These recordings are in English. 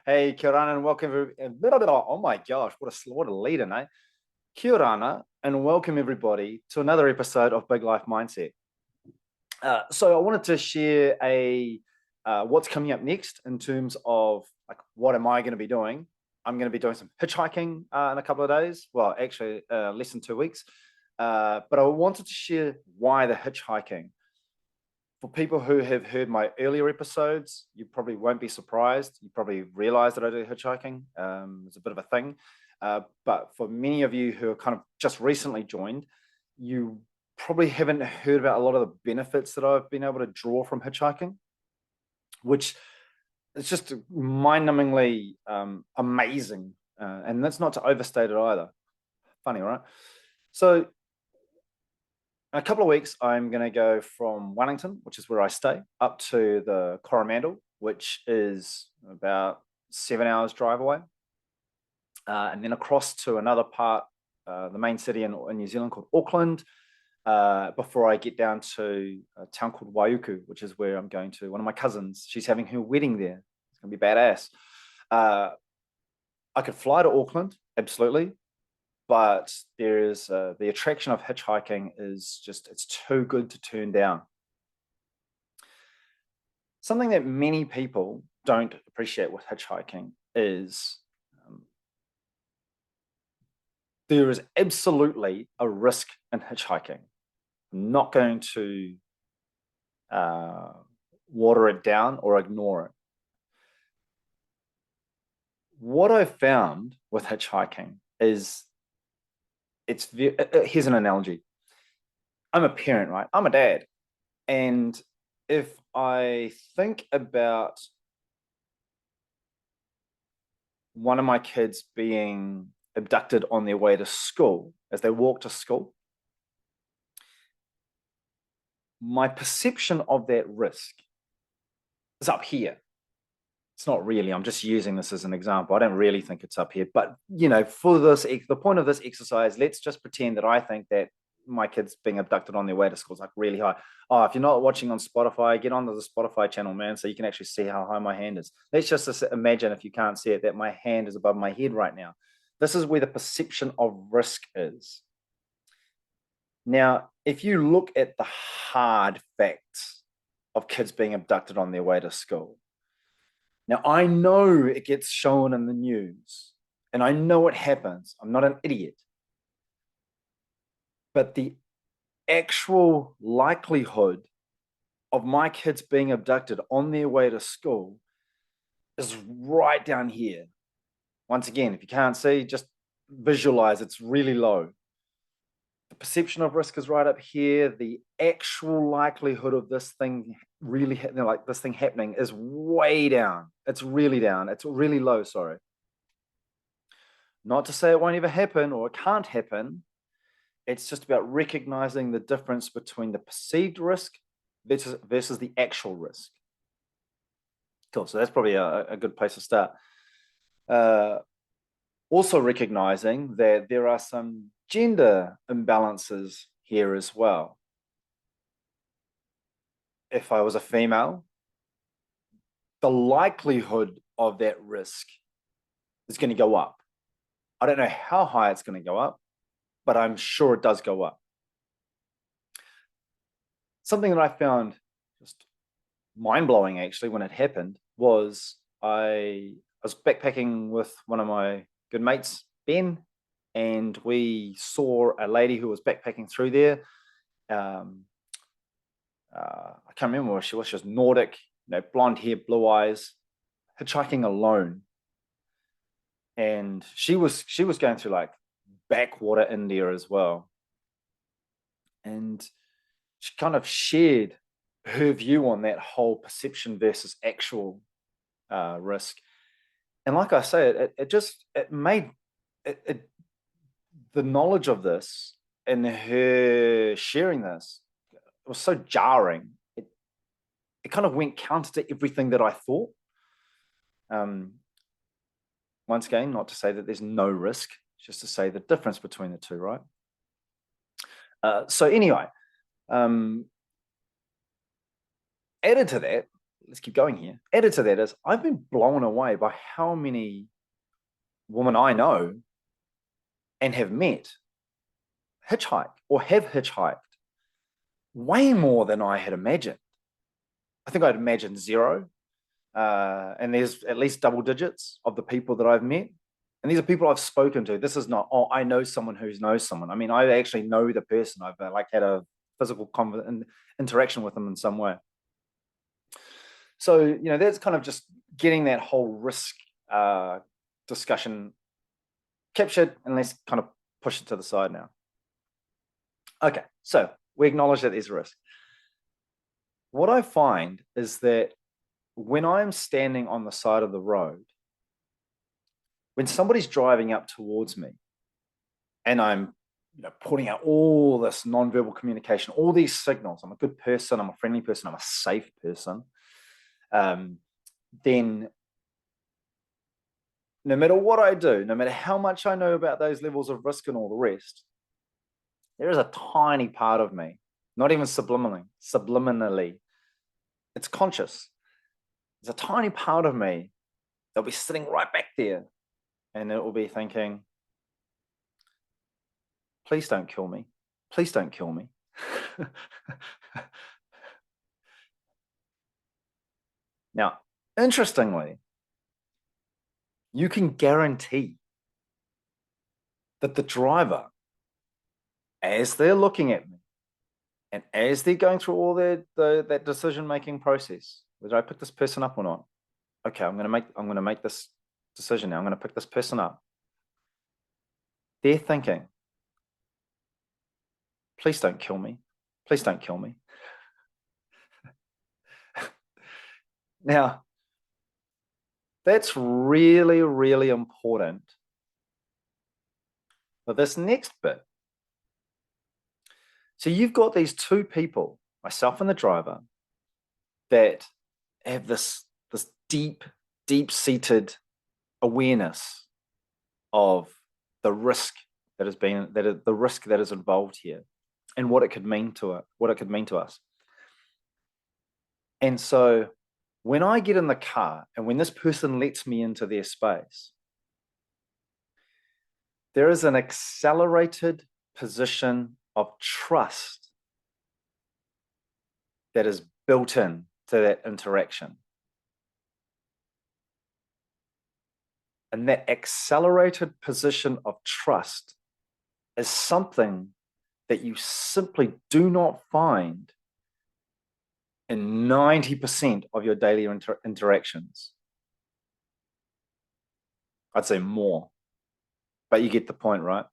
Hey, kia ora and welcome. Oh my gosh, what a lead in, eh? Kia ora and welcome everybody to another episode of Big Life Mindset. So I wanted to share what's coming up next in terms of like what am I going to be doing? I'm going to be doing some hitchhiking in a couple of days. Well, actually, less than 2 weeks. But I wanted to share why the hitchhiking. For people who have heard my earlier episodes, you probably won't be surprised. You probably realize that I do hitchhiking. It's a bit of a thing. But for many of you who are kind of just recently joined, you probably haven't heard about a lot of the benefits that I've been able to draw from hitchhiking, which is just mind-numbingly amazing. And that's not to overstate it either. Funny, right? So in a couple of weeks, I'm going to go from Wellington, which is where I stay, up to the Coromandel, which is about 7 hours drive away. And then across to another part, the main city in New Zealand called Auckland, before I get down to a town called Waiuku, which is where I'm going to one of my cousins. She's having her wedding there. It's going to be badass. I could fly to Auckland, absolutely. But there's the attraction of hitchhiking is just, it's too good to turn down. Something that many people don't appreciate with hitchhiking is there is absolutely a risk in hitchhiking. I'm not going to water it down or ignore it. What I've found with hitchhiking is here's an analogy. I'm a parent, right? I'm a dad. And if I think about one of my kids being abducted on their way to school, as they walk to school, my perception of that risk is up here. It's not really, I'm just using this as an example. I don't really think it's up here, but for the point of this exercise, let's just pretend that I think that my kid's being abducted on their way to school is like really high. Oh, if you're not watching on Spotify, get onto the Spotify channel, man, so you can actually see how high my hand is. Let's just imagine, if you can't see it, that my hand is above my head right now. This is where the perception of risk is. Now, if you look at the hard facts of kids being abducted on their way to school, now, I know it gets shown in the news, and I know it happens. I'm not an idiot. But the actual likelihood of my kids being abducted on their way to school is right down here. Once again, if you can't see, just visualize it's really low. The perception of risk is right up here. The actual likelihood of this thing really, like this thing happening, is way down. It's really down. It's really low, sorry. Not to say it won't ever happen or it can't happen. It's just about recognizing the difference between the perceived risk versus the actual risk. Cool. So that's probably a good place to start. Also recognizing that there are some gender imbalances here as well. If I was a female, the likelihood of that risk is going to go up. I don't know how high it's going to go up, but I'm sure it does go up. Something that I found just mind-blowing actually when it happened was I was backpacking with one of my good mates, Ben, and we saw a lady who was backpacking through there. I can't remember what she was. She was Nordic, blonde hair, blue eyes, hitchhiking alone. And she was going through like backwater India as well. And she kind of shared her view on that whole perception versus actual risk. And like I say, it made the knowledge of this and her sharing this was so jarring. It kind of went counter to everything that I thought. Once again, not to say that there's no risk, just to say the difference between the two, right? So anyway, added to that, let's keep going here. Added to that is I've been blown away by how many women I know and have met hitchhike or have hitchhiked way more than I had imagined. I think I'd imagined zero. And there's at least double digits of the people that I've met. And these are people I've spoken to. This is not, oh, I know someone who knows someone. I mean, I actually know the person. I've had a physical interaction with them in some way. So, that's kind of just getting that whole risk discussion captured, and let's kind of push it to the side now. Okay, so we acknowledge that there's risk. What I find is that when I'm standing on the side of the road, when somebody's driving up towards me and I'm putting out all this nonverbal communication, all these signals, I'm a good person, I'm a friendly person, I'm a safe person, then no matter what I do, no matter how much I know about those levels of risk and all the rest, there is a tiny part of me, not even subliminally, it's conscious. There's a tiny part of me that'll be sitting right back there, and it will be thinking, please don't kill me. Please don't kill me. Now, interestingly, you can guarantee that the driver, as they're looking at me and as they're going through all that decision-making process, whether I pick this person up or not, okay, I'm going to make this decision now. I'm going to pick this person up. They're thinking, please don't kill me. Please don't kill me. Now, that's really, really important for this next bit. So you've got these two people, myself and the driver, that have this deep-seated awareness of the risk that is involved here, and what it could mean to us. And so when I get in the car and when this person lets me into their space, there is an accelerated position of trust that is built in to that interaction. And that accelerated position of trust is something that you simply do not find in 90% of your daily interactions. I'd say more, but you get the point, right?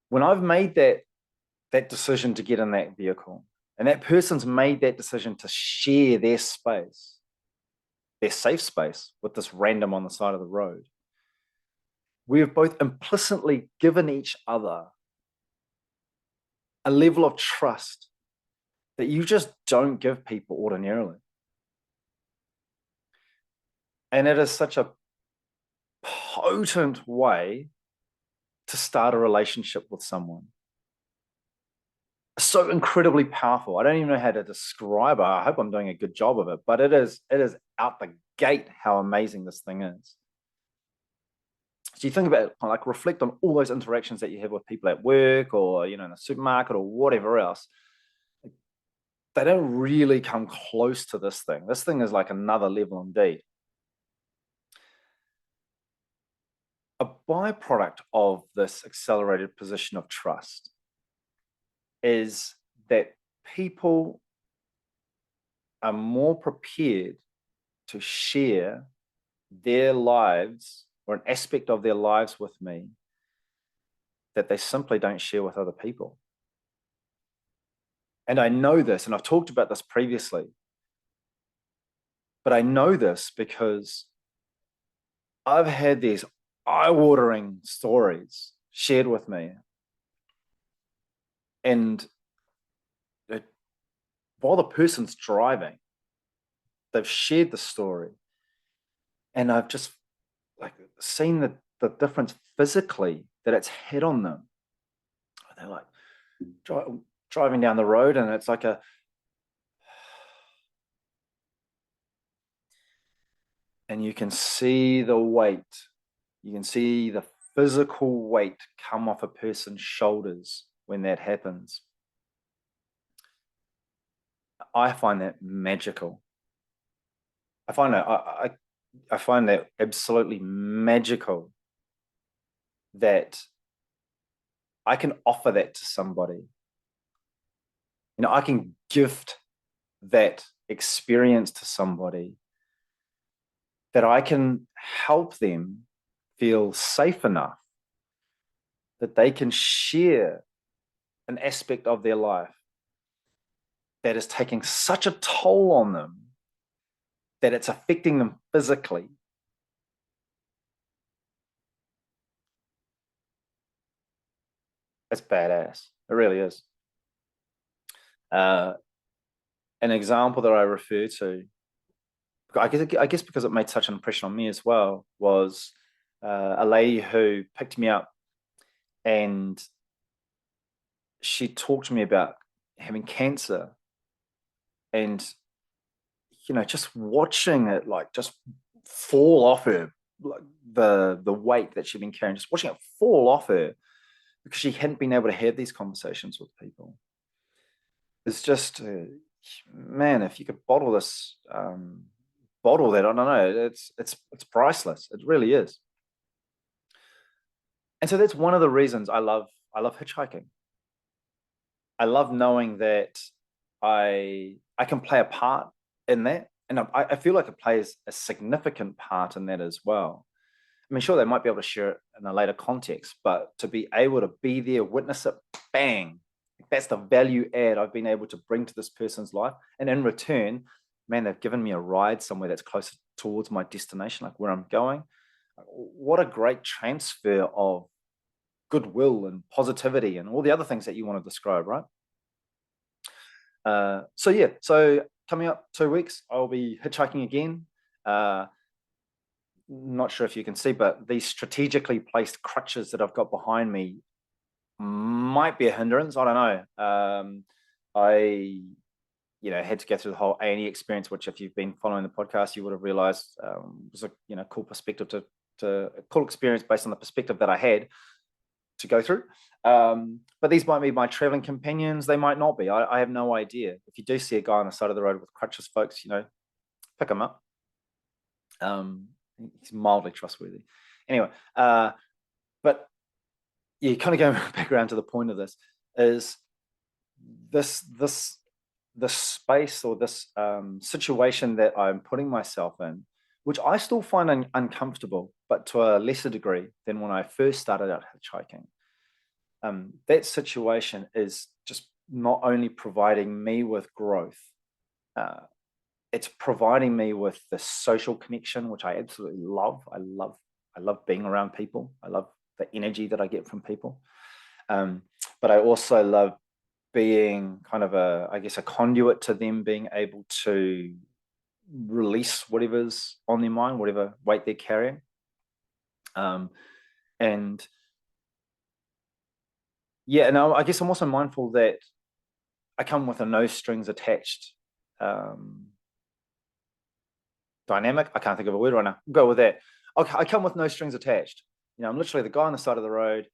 When I've made that decision to get in that vehicle, and that person's made that decision to share their space, their safe space, with this random on the side of the road, we have both implicitly given each other a level of trust that you just don't give people ordinarily. And it is such a potent way to start a relationship with someone. So incredibly powerful. I don't even know how to describe it. I hope I'm doing a good job of it, but it is out the gate how amazing this thing is. So you think about it, like reflect on all those interactions that you have with people at work or, in the supermarket or whatever else. They don't really come close to this thing. This thing is like another level indeed. A byproduct of this accelerated position of trust is that people are more prepared to share their lives or an aspect of their lives with me that they simply don't share with other people. And I know this, and I've talked about this previously, but I know this because I've had these eye-watering stories shared with me. And while the person's driving, they've shared the story. And I've just seen the difference physically that it's had on them. They're like driving down the road, and it's like And you can see the weight. You can see the physical weight come off a person's shoulders when that happens. I find that magical. I find that absolutely magical that I can offer that to somebody. I can gift that experience to somebody, that I can help them feel safe enough that they can share an aspect of their life that is taking such a toll on them that it's affecting them physically. It's badass. It really is. Uh, an example that I refer to, I guess because it made such an impression on me as well, was a lady who picked me up, and she talked to me about having cancer, and just watching it like just fall off her, like the weight that she'd been carrying, just watching it fall off her because she hadn't been able to have these conversations with people. It's just, man, if you could bottle this, bottle that, I don't know, it's priceless. It really is. And so that's one of the reasons I love hitchhiking. I love knowing that I can play a part in that, and I feel like it plays a significant part in that as well. I mean, sure, they might be able to share it in a later context, but to be able to be there, witness it, bang, that's the value add I've been able to bring to this person's life. And in return, man, they've given me a ride somewhere that's closer towards my destination, like where I'm going. What a great transfer of goodwill and positivity and all the other things that you want to describe, right? So coming up 2 weeks, I'll be hitchhiking again. Uh, Not sure if you can see, but these strategically placed crutches that I've got behind me might be a hindrance. I don't know. I had to go through the whole A&E experience, which if you've been following the podcast, you would have realized was a cool perspective to a cool experience based on the perspective that I had to go through. But these might be my traveling companions. They might not be. I have no idea. If you do see a guy on the side of the road with crutches, folks, pick him up. He's mildly trustworthy. Anyway, but yeah, kind of going back around to the point of this is this space or this situation that I'm putting myself in, which I still find uncomfortable, but to a lesser degree than when I first started out hitchhiking. That situation is just not only providing me with growth, uh, it's providing me with the social connection, which I absolutely love. I love being around people. I love the energy that I get from people. But I also love being kind of I guess, a conduit to them being able to release whatever's on their mind, whatever weight they're carrying. And yeah, and I guess I'm also mindful that I come with a no strings attached dynamic. I can't think of a word right now. Go with that. I come with no strings attached. I'm literally the guy on the side of the road.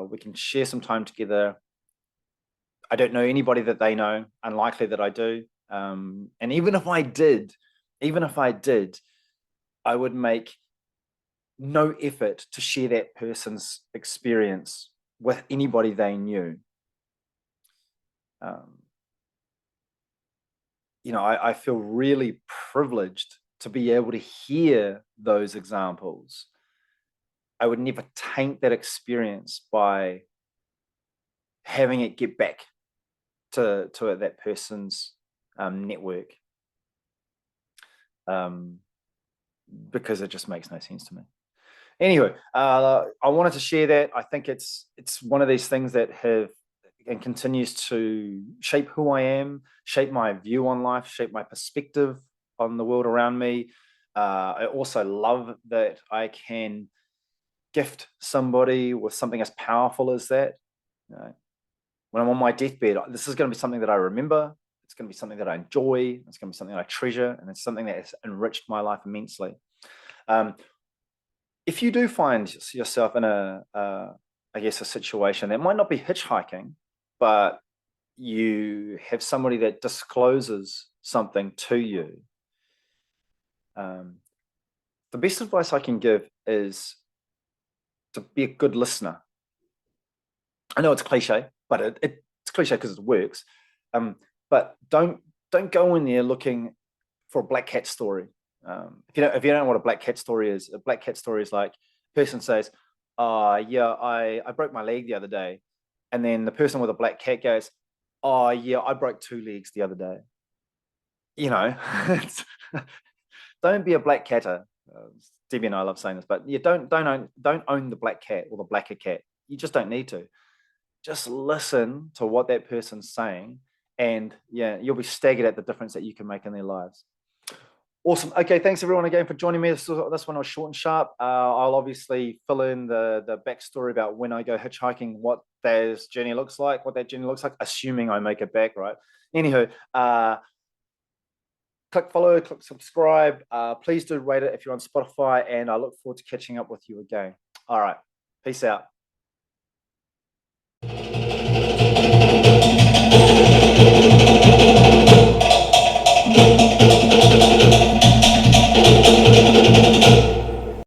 We can share some time together. I don't know anybody that they know. Unlikely that I do. And even if I did, I would make no effort to share that person's experience with anybody they knew. I feel really privileged to be able to hear those examples. I would never taint that experience by having it get back to that person's network, because it just makes no sense to me. Anyway, I wanted to share that. I think it's one of these things that have and continues to shape who I am, shape my view on life, shape my perspective on the world around me. I also love that I can gift somebody with something as powerful as that. When I'm on my deathbed, this is going to be something that I remember. It's going to be something that I enjoy. It's going to be something that I treasure, and it's something that has enriched my life immensely. If you do find yourself in I guess, a situation that might not be hitchhiking, but you have somebody that discloses something to you, the best advice I can give is to be a good listener. I know it's cliche, but it's cliche because it works. But don't go in there looking for a black cat story. If you don't know what a black cat story is, a black cat story is like a person says, "Oh yeah, I broke my leg the other day," and then the person with a black cat goes, "Oh yeah, I broke 2 legs the other day." You know, don't be a black catter. Debbie and I love saying this, but yeah, don't own the black cat or the blacker cat. You just don't need to. Just listen to what that person's saying, and yeah, you'll be staggered at the difference that you can make in their lives. Awesome. Okay, thanks everyone again for joining me. This one was short and sharp. I'll obviously fill in the backstory about when I go hitchhiking, what that journey looks like, assuming I make it back, right? Anywho, click follow, click subscribe. Please do rate it if you're on Spotify, and I look forward to catching up with you again. All right, peace out.